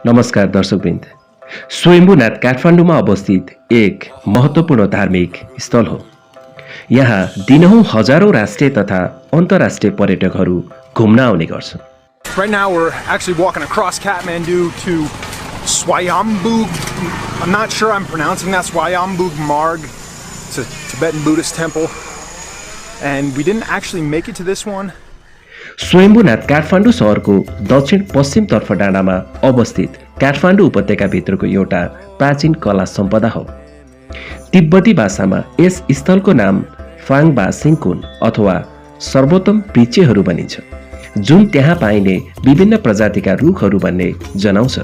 नमस्कार दर्शकवृन्द। स्वयम्भूनाथ काठमाडौँमा अवस्थित एक महत्त्वपूर्ण धार्मिक स्थल हो। यहाँ दिनहुँ हजारौं राष्ट्रिय तथा अन्तर्राष्ट्रिय पर्यटकहरू घुम्न आउने गर्छन्। Right now we're actually walking across Kathmandu to Swayambhunath. I'm not sure I'm pronouncing that. Swayambhunath. It's a Tibetan Buddhist temple. And we didn't actually make it to this one. Swayambhunath Kathmandu शहरको दक्षिण पश्चिम तर्फ डाँडामा अवस्थित काठमाडौँ उपत्यकाभित्रको एउटा प्राचीन कला सम्पदा हो। तिब्बती भाषामा यस स्थलको नाम फाङबा सिङकुन अथवा सर्वोत्तम वृक्षहरू भनिन्छ, जुन त्यहाँ पाइने विभिन्न प्रजातिका रुखहरू भन्ने जनाउँछ।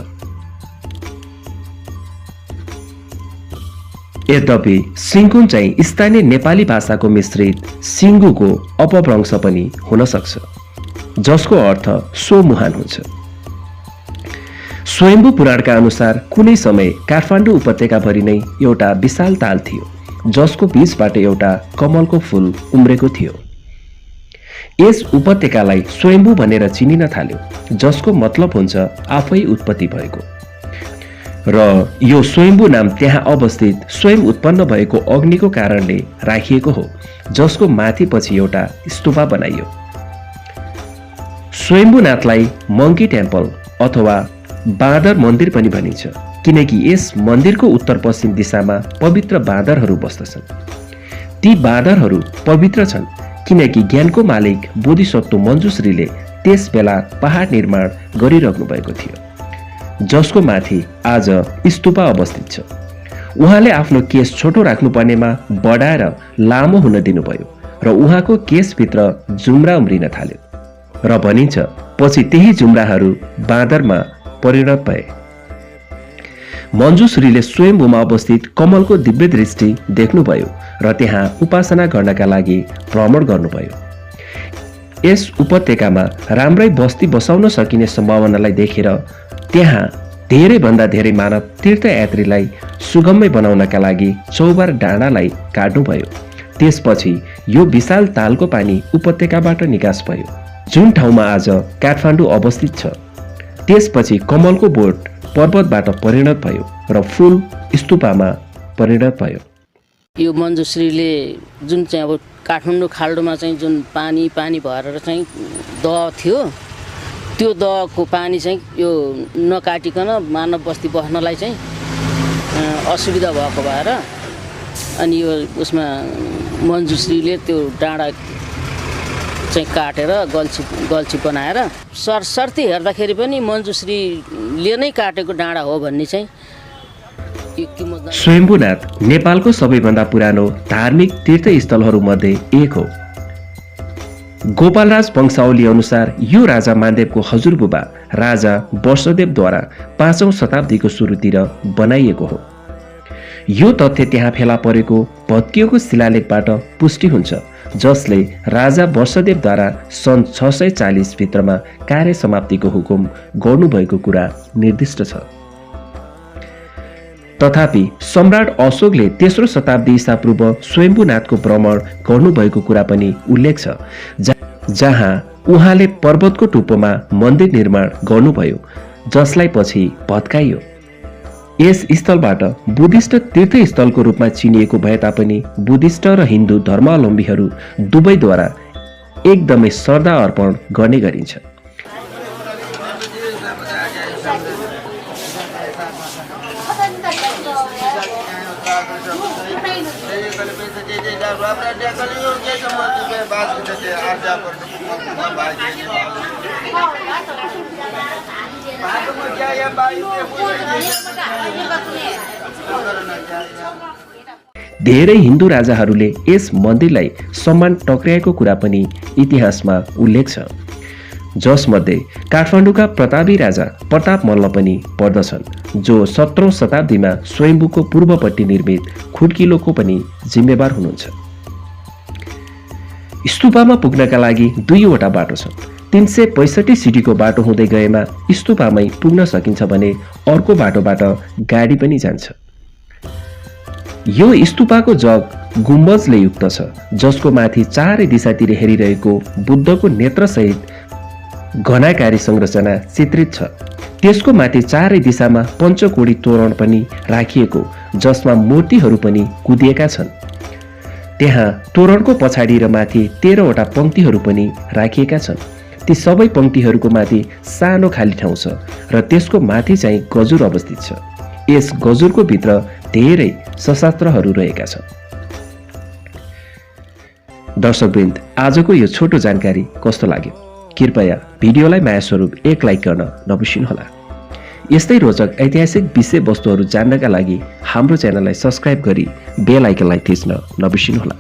यद्यपि सिङकुन चाहिँ स्थानीय नेपाली भाषाको मिश्रित सिङ्गुको अपभ्रंश पनि हुन सक्छ, जसको अर्थ सो मुहान हुन्छ। स्वयम्भू पुराणका अनुसार कुनै समय काठमाडौँ उपत्यकाभरि नै एउटा विशाल ताल थियो, जसको बीचबाट एउटा कमलको फूल उम्रेको थियो। यस उपत्यकालाई स्वयम्भू भनेर चिनिन थाल्यो, जसको मतलब हुन्छ आफै उत्पत्ति भएको, र यो स्वयम्भू नाम त्यहाँ अवस्थित स्वयं उत्पन्न भएको अग्निको कारणले राखिएको हो, जसको माथि पछि एउटा स्तूपा बनाइयो। स्वयम्भूनाथलाई मंकी टेम्पल अथवा बाँदर मन्दिर पनि भनिन्छ, किनकि यस मन्दिरको उत्तर पश्चिम दिशामा पवित्र बाँदरहरू बस्दछन्। ती बाँदरहरू पवित्र छन् किनकि ज्ञानको मालिक बोधिसत्व मञ्जुश्रीले त्यस बेला पहाड निर्माण गरिराख्नु भएको थियो, जसको माथि आज स्तूपा अवस्थित छ। उहाँले आफ्नो केश छोटो राख्नुपर्नेमा बढाएर लामो हुन दिनुभयो र उहाँको केशभित्र जुम्रा उम्रिन थाल्यो, र भनिन्छ पछि त्यही जुम्राहरू बाँदरमा परिणत भए। मञ्जुश्रीले स्वयम्भूमा अवस्थित कमलको दिव्य दृष्टि देख्नुभयो र त्यहाँ उपासना गर्नका लागि भ्रमण गर्नुभयो। यस उपत्यकामा राम्रै बस्ती बसाउन सकिने सम्भावनालाई देखेर त्यहाँ धेरैभन्दा धेरै मानव तीर्थयात्रीलाई सुगम्य बनाउनका लागि चौबार डाँडालाई काट्नुभयो। त्यसपछि यो विशाल तालको पानी उपत्यकाबाट निकास भयो, जुन ठाउँमा आज काठमाडौँ अवस्थित छ। त्यसपछि कमलको बोट पर्वतबाट परिणत भयो र फूल स्तूपामा परिणत भयो। यो मञ्जुश्रीले जुन चाहिँ अब काठमाडौँ खाल्डोमा चाहिँ जुन पानी भएर चाहिँ दह थियो, त्यो दहको पानी चाहिँ यो नकाटिकन मानव बस्ती बस्नलाई चाहिँ असुविधा भएको भएर अनि यो उसमा मञ्जुश्रीले त्यो डाँडा चाहिँ काटेर गल्छी बनाएर सरसर्ती हेर्दाखेरि पनि मञ्जुश्रीले नै काटेको डाँडा हो भन्ने चाहिँ। स्वयम्भूनाथ नेपालको सबैभन्दा पुरानो धार्मिक तीर्थस्थलहरूमध्ये एक हो। गोपालराज वंशावली अनुसार यो राजा मानदेवको हजुरबुबा राजा वर्षदेवद्वारा 5औं शताब्दीको सुरुतिर बनाइएको हो। यो तथ्य त्यहाँ फेला परेको भत्किएको शिलालेखबाट पुष्टि हुन्छ, जसले राजा वर्षदेवद्वारा सन् 640 भित्रमा कार्य समाप्तिको हुकुम गर्नुभएको कुरा निर्दिष्ट छ। तथापि सम्राट अशोकले तेस्रो शताब्दी ईसापूर्व स्वयम्भूनाथको भ्रमण गर्नुभएको कुरा पनि उल्लेख छ, जहाँ उहाँले पर्वतको टुप्पोमा मन्दिर निर्माण गर्नुभयो, जसलाई पछि भत्काइयो। यस स्थलबाट बुद्धिस्ट तीर्थस्थलको रूपमा चिनिएको भए तापनि बुद्धिस्ट र हिन्दू धर्मावलम्बीहरू दुवैद्वारा एकदमै श्रद्धा अर्पण गर्ने गरिन्छ। धेरै हिन्दू राजाहरूले यस मन्दिरलाई सम्मान टक्र्याएको कुरा पनि इतिहासमा उल्लेख छ, जसमध्ये काठमाडौँका प्रतापी राजा प्रताप मल्ल पनि पर्दछन्, जो 17औं शताब्दीमा स्वयम्भूको पूर्वपट्टि निर्मित खुड्किलोको पनि जिम्मेवार हुनुहुन्छ। स्तूपामा पुग्नका लागि दुईवटा बाटो छन्। 365 सिडीको बाटो हुँदै गएमा स्तूपामै पुग्न सकिन्छ भने अर्को बाटोबाट गाडी पनि जान्छ। यो स्तूपाको जग गुम्बजले युक्त छ, जसको माथि चारै दिशातिर हेरिरहेको बुद्धको नेत्रसहित घनाकारी संरचना चित्रित छ। त्यसको माथि चारै दिशामा पञ्चकोडी तोरण पनि राखिएको, जसमा मूर्तिहरू पनि कुदिएका छन्। त्यहाँ तोरणको पछाडि र माथि 13 वटा पङ्क्तिहरू पनि राखिएका छन्। ती सबै पङ्क्तिहरूको माथि सानो खाली ठाउँ छ र त्यसको माथि चाहिँ गजुर अवस्थित छ। यस गजुरको भित्र धेरै शस्त्रास्त्रहरू रहेका छन्। दर्शकवृन्द, आजको यो छोटो जानकारी कस्तो लाग्यो? कृपया भिडियोलाई माया स्वरूप एक लाइक गर्न नबिर्सिनुहोला। यस्तै रोचक ऐतिहासिक विषयवस्तुहरू जान्नका लागि हाम्रो च्यानललाई सब्स्क्राइब गरी बेल आइकनलाई थिच्न नबिर्सिनुहोला।